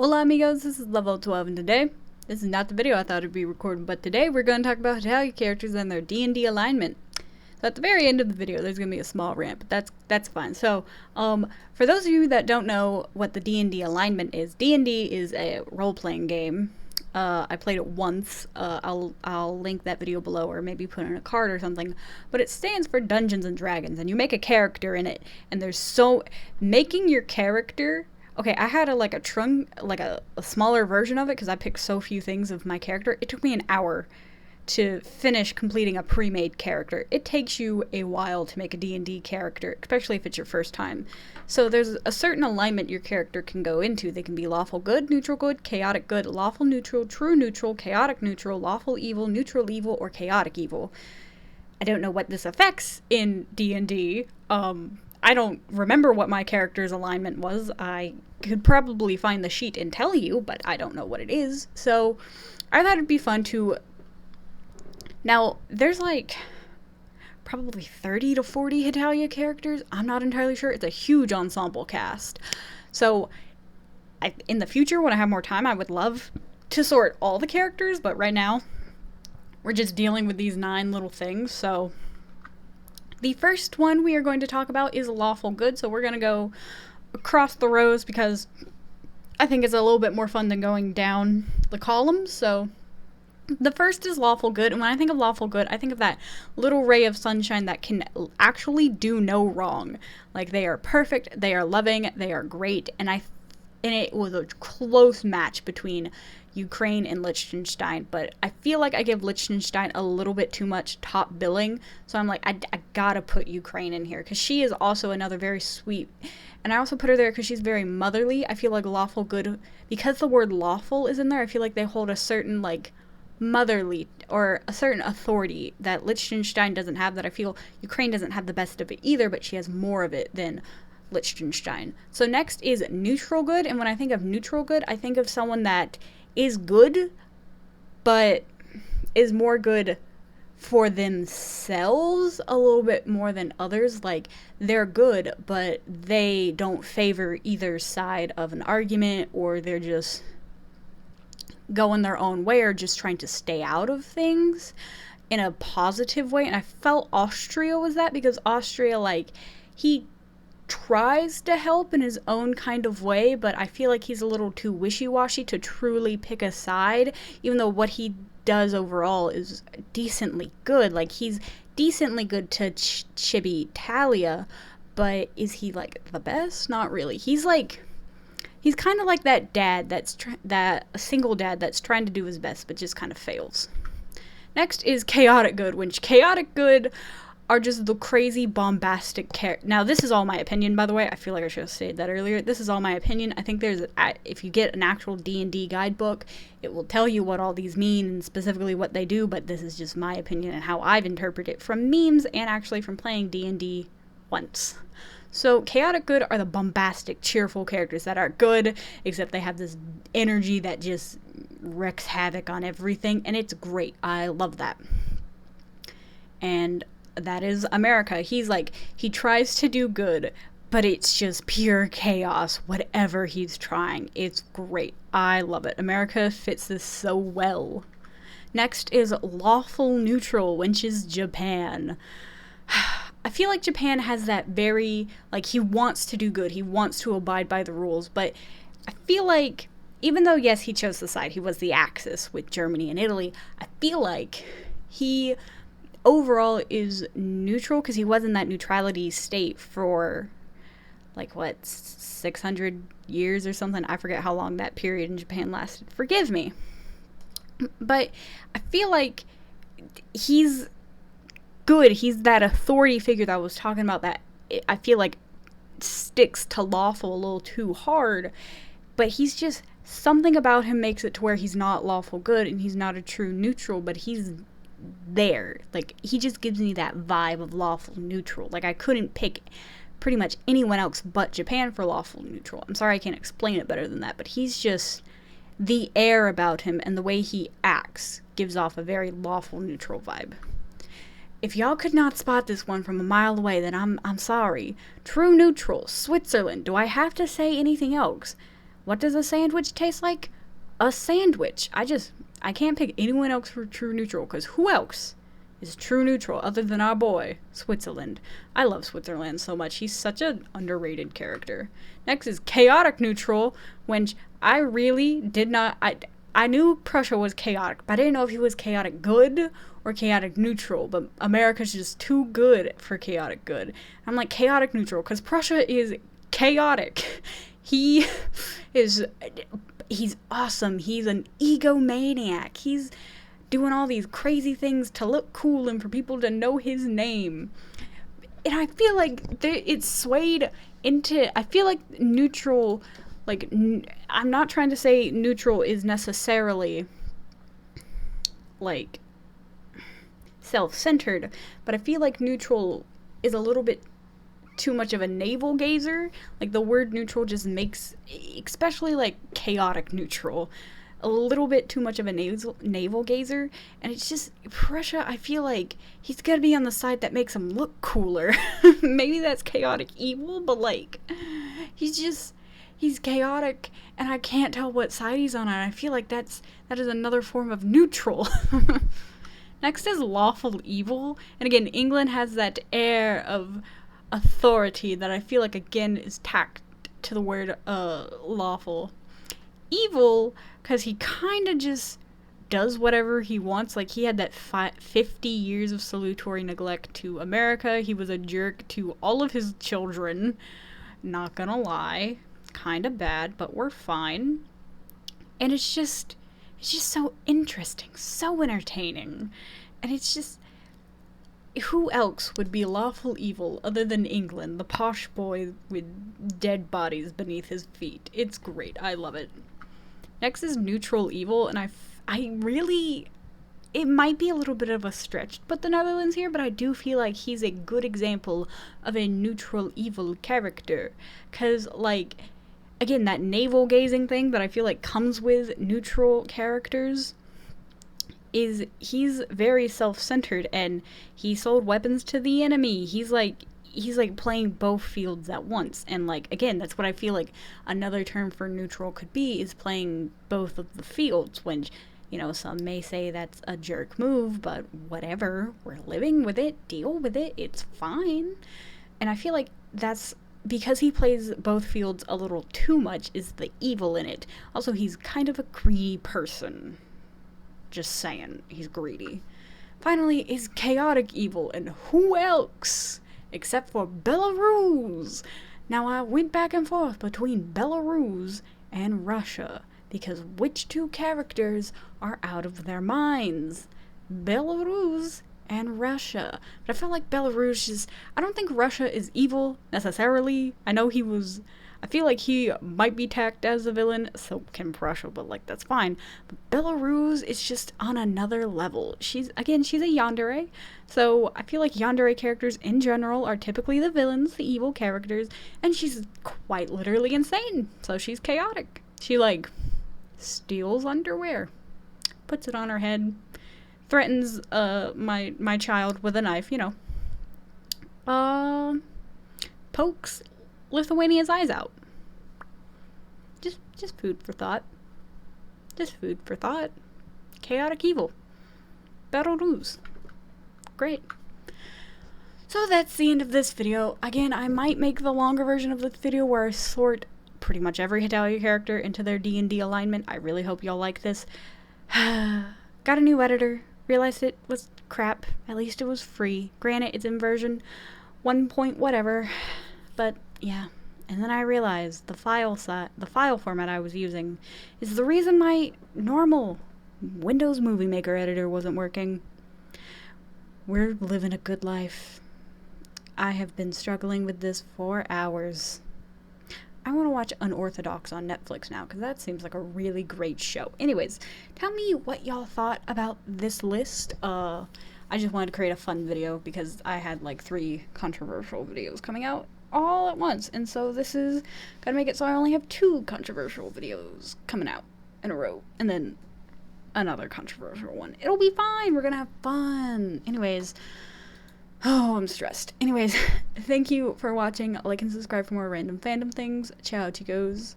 Hola amigos, this is level 12 and today, this is not the video I thought I'd be recording, but today we're going to talk about Hetalia characters and their D&D alignment. So at the very end of the video, there's going to be a small rant, but that's fine. So, for those of you that don't know what the D&D alignment is, D&D is a role-playing game. I played it once. I'll link that video below or maybe put in a card or something. But it stands for Dungeons and Dragons, and you make a character in it. And making your character. Okay, I had a smaller version of it because I picked so few things of my character. It took me an hour to finish completing a pre-made character. It takes you a while to make a D&D character, especially if it's your first time. So there's a certain alignment your character can go into. They can be lawful good, neutral good, chaotic good, lawful neutral, true neutral, chaotic neutral, lawful evil, neutral evil, or chaotic evil. I don't know what this affects in D&D. I don't remember what my character's alignment was. I could probably find the sheet and tell you, but I don't know what it is. So I thought it'd be fun to... Now, there's probably 30 to 40 Hetalia characters. I'm not entirely sure. It's a huge ensemble cast. So, in the future, when I have more time, I would love to sort all the characters, but right now, we're just dealing with these 9 little things. So, the first one we are going to talk about is lawful good. So, we're going to go across the rows because I think it's a little bit more fun than going down the columns. So, the first is lawful good, and when I think of lawful good, I think of that little ray of sunshine that can actually do no wrong. Like, they are perfect, they are loving, they are great, and it was a close match between Ukraine and Liechtenstein, but I feel like I give Liechtenstein a little bit too much top billing, so I'm like, I gotta put Ukraine in here, because she is also another very sweet, and I also put her there because she's very motherly. I feel like lawful good, because the word lawful is in there, I feel like they hold a certain, motherly or a certain authority that Liechtenstein doesn't have, that I feel Ukraine doesn't have the best of it either, but she has more of it than Liechtenstein. So next is neutral good, and when I think of neutral good, I think of someone that is good, but is more good for themselves a little bit more than others. Like, they're good, but they don't favor either side of an argument, or they're just going their own way or just trying to stay out of things in a positive way. And I felt Austria was that, because Austria, he tries to help in his own kind of way, but I feel like he's a little too wishy-washy to truly pick a side, even though what he does overall is decently good. Like, he's decently good to Chibi Talia, but is he the best? Not really. He's kind of like that dad a single dad that's trying to do his best but just kind of fails. Next is chaotic good, which chaotic good are just the crazy bombastic Now, this is all my opinion, by the way. I feel like I should have said that earlier. This is all my opinion. I think if you get an actual D&D guidebook, it will tell you what all these mean and specifically what they do, but this is just my opinion and how I've interpreted it from memes and actually from playing D&D once. So, chaotic good are the bombastic, cheerful characters that are good, except they have this energy that just wreaks havoc on everything, and it's great. I love that. And that is America. He tries to do good, but it's just pure chaos, whatever he's trying. It's great. I love it. America fits this so well. Next is lawful neutral, which is Japan. I feel like Japan has that very, he wants to do good, he wants to abide by the rules, but I feel like, even though, yes, he chose the side, he was the Axis with Germany and Italy, I feel like he overall is neutral, because he was in that neutrality state for, 600 years or something. I forget how long that period in Japan lasted. Forgive me. But I feel like he's good. He's that authority figure that I was talking about, that I feel like sticks to lawful a little too hard, but he's just, something about him makes it to where he's not lawful good and he's not a true neutral, but he's there. He just gives me that vibe of lawful neutral. I couldn't pick pretty much anyone else but Japan for lawful neutral. I'm sorry I can't explain it better than that, but he's just, the air about him and the way he acts gives off a very lawful neutral vibe. If y'all could not spot this one from a mile away, then I'm sorry. True neutral, Switzerland. Do I have to say anything else? What does a sandwich taste like? A sandwich. I can't pick anyone else for true neutral, because who else is true neutral other than our boy, Switzerland? I love Switzerland so much. He's such an underrated character. Next is chaotic neutral, which I really did not... I knew Prussia was chaotic, but I didn't know if he was chaotic good or chaotic neutral, but America's just too good for chaotic good. I'm like, chaotic neutral, because Prussia is chaotic. He's awesome. He's an egomaniac. He's doing all these crazy things to look cool and for people to know his name. And I feel like it's swayed into... I feel like neutral... Like, I'm not trying to say neutral is necessarily, like, self-centered, but I feel like neutral is a little bit too much of a navel-gazer. Like, the word neutral just makes, especially, like, chaotic neutral, a little bit too much of a navel-gazer, and it's just, Prussia, I feel like he's gotta be on the side that makes him look cooler. Maybe that's chaotic evil, but, like, he's chaotic, and I can't tell what side he's on, and I feel like that is another form of neutral. Next is lawful evil, and again, England has that air of authority that I feel like, again, is tacked to the word lawful. Evil, because he kind of just does whatever he wants. Like, he had that 50 years of salutary neglect to America. He was a jerk to all of his children, not gonna lie. Kind of bad, but we're fine. And it's just so interesting, so entertaining. And it's just, who else would be lawful evil other than England, the posh boy with dead bodies beneath his feet? It's great. I love it. Next is neutral evil, and I really, it might be a little bit of a stretch to put the Netherlands here, but I do feel like he's a good example of a neutral evil character. Because, like, again, that navel-gazing thing that I feel like comes with neutral characters is he's very self-centered, and he sold weapons to the enemy. He's like playing both fields at once, and, like, again, that's what I feel like another term for neutral could be, is playing both of the fields, when, you know, some may say that's a jerk move, but whatever, we're living with it, deal with it, it's fine. And I feel like that's because he plays both fields a little too much is the evil in it. Also, he's kind of a greedy person. Just saying, he's greedy. Finally, is chaotic evil, and who else? Except for Belarus. Now, I went back and forth between Belarus and Russia, because which two characters are out of their minds? Belarus and Russia. But I feel like Belarus just... I don't think Russia is evil, necessarily. I know he was... I feel like he might be tacked as a villain, so can Prussia, but, like, that's fine. But Belarus is just on another level. She's a yandere, so I feel like yandere characters in general are typically the villains, the evil characters, and she's quite literally insane, so she's chaotic. She, like, steals underwear, puts it on her head, threatens my child with a knife, you know. Pokes Lithuania's eyes out. Just food for thought. Just food for thought. Chaotic evil. Belarus. Great. So that's the end of this video. Again, I might make the longer version of this video where I sort pretty much every Hetalia character into their D&D alignment. I really hope y'all like this. Got a new editor. Realized it was crap. At least it was free. Granted, it's in version 1 point whatever. But yeah. And then I realized the file format I was using is the reason my normal Windows Movie Maker editor wasn't working. We're living a good life. I have been struggling with this for hours. I want to watch Unorthodox on Netflix now, because that seems like a really great show. Anyways, tell me what y'all thought about this list. I just wanted to create a fun video because I had like 3 controversial videos coming out all at once, and so this is gonna make it so I only have 2 controversial videos coming out in a row, and then another controversial one. It'll be fine. We're gonna have fun. Anyways, oh, I'm stressed. Anyways, thank you for watching. Like and subscribe for more random fandom things. Ciao, chicos.